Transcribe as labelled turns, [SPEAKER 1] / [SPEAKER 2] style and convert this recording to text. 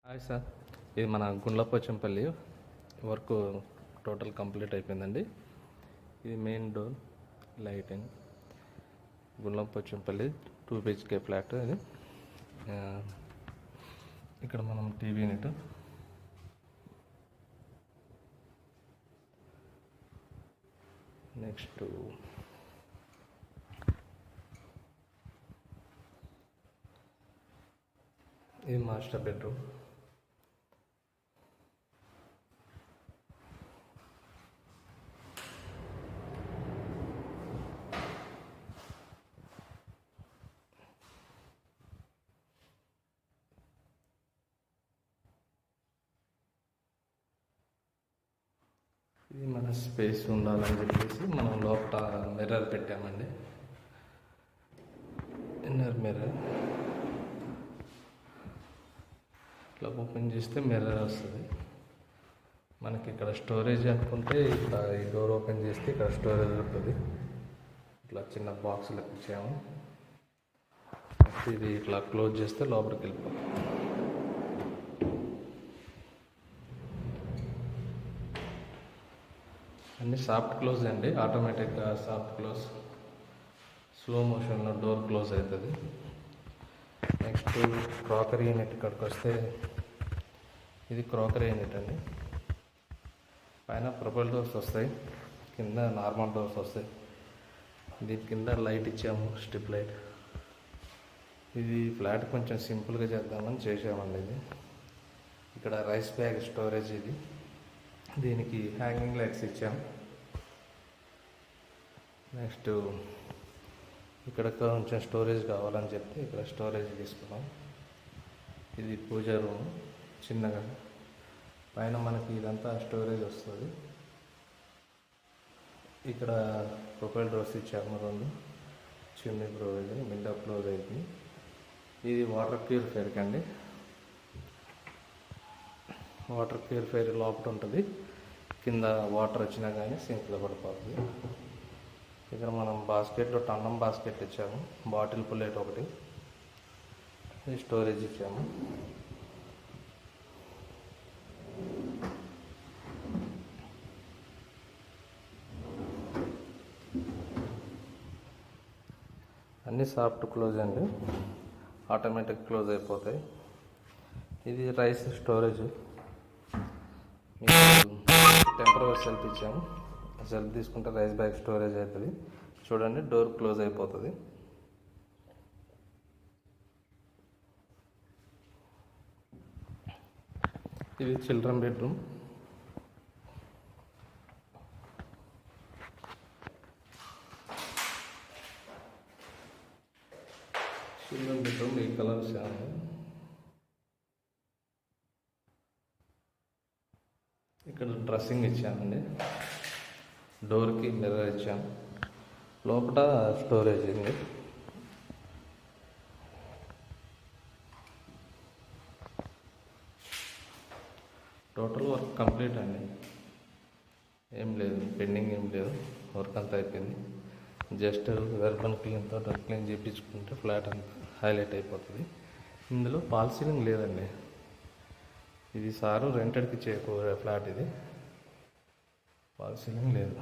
[SPEAKER 1] Hi sir, ఇది మన Gundlapochampally work total complete అయిపోయిందండి. ఇది main door, lighting, Gundlapochampally 2 BHK flat. ఇది ఇక్కడ మనం టీవీ యూనిట్, నెక్స్ట్ ఇది మాస్టర్ బెడ్రూమ్. ఇది మన స్పేస్ ఉండాలని చెప్పేసి మనం లోపల మిర్రర్ పెట్టామండి. ఇన్నర్ మిర్రర్ ఇట్లా ఓపెన్ చేస్తే మిర్రర్ వస్తుంది. మనకి ఇక్కడ స్టోరేజ్ అనుకుంటే ఇక్కడ ఈ డోర్ ఓపెన్ చేస్తే ఇక్కడ స్టోరేజ్ ఉంటుంది. ఇట్లా చిన్న బాక్స్లో ఇచ్చాము. ఇది ఇట్లా క్లోజ్ చేస్తే లోపలికి వెళ్ళిపోతుంది. అన్నీ సాఫ్ట్ క్లోజ్ అండి, ఆటోమేటిక్గా సాఫ్ట్ క్లోజ్, స్లో మోషన్లో డోర్ క్లోజ్ అవుతుంది. నెక్స్ట్ క్రాకరీ యూనిట్ ఇక్కడికి వస్తే ఇది క్రాకరీ యూనిట్ అండి. పైన ప్రొపైల్ డోర్స్ వస్తాయి, కింద నార్మల్ డోర్స్ వస్తాయి. దీని కింద లైట్ ఇచ్చాము, స్ట్రిప్ లైట్. ఇది ఫ్లాట్ కొంచెం సింపుల్గా చేద్దామని చేసామండి. ఇది ఇక్కడ రైస్ బ్యాగ్ స్టోరేజ్. ఇది దీనికి హ్యాంగింగ్ లైట్స్ ఇచ్చాము. నెక్స్ట్ ఇక్కడ కొంచెం స్టోరేజ్ కావాలని చెప్తే ఇక్కడ స్టోరేజ్ తీసుకున్నాం. ఇది పూజా రూమ్ చిన్నగా, పైన మనకి ఇదంతా స్టోరేజ్ వస్తుంది. ఇక్కడ ప్రొఫైల్ డోర్స్ ఇచ్చాము, 2 చిమ్నీ ప్రొవిజన్, విండో క్లోజ్ అయింది. ఇది వాటర్ ప్యూరిఫైర్కి అండి. వాటర్ ప్యూరిఫైర్ లోపల ఉంటుంది, కింద వాటర్ వచ్చినా కానీ సింక్లో పడిపోతుంది. ఇక్కడ మనం బాస్కెట్లో టన్నం బాస్కెట్ ఇచ్చాము, బాటిల్ పుల్లెట్ ఒకటి, స్టోరేజ్ ఇచ్చాము. అన్నీ సాఫ్ట్ క్లోజ్ అండి, ఆటోమేటిక్ క్లోజ్ అయిపోతాయి. ఇది రైస్ స్టోరేజ్. టెంపరరీ సెల్ఫ్ ఇచ్చాము, సెల్ఫ్ తీసుకుంటే రైస్ బ్యాగ్ స్టోరేజ్ అవుతుంది. చూడండి, డోర్ క్లోజ్ అయిపోతుంది. ఇది చిల్డ్రన్ బెడ్రూమ్. చిల్డ్రన్ బెడ్రూమ్ ఈ కలర్స్. ఇక్కడ డ్రెస్సింగ్ ఇచ్చామండి, డోర్కి మిర్రర్ ఇచ్చాము, లోపల స్టోరేజ్ ఉంది. టోటల్ వర్క్ కంప్లీట్ అండి, ఏం లేదు పెండింగ్, ఏం లేదు. వర్క్ అంతా అయిపోయింది. జస్ట్ వెర్బన్ క్లీన్తో క్లీన్ చేయించుకుంటే ఫ్లాట్ అంతా హైలైట్ అయిపోతుంది. ఇందులో ఫాల్ సీలింగ్ లేదండి. ఇది సారు రెంటెడ్కి చేయకూడదు ఫ్లాట్. ఇది ఫాల్ సీలింగ్ లేదు.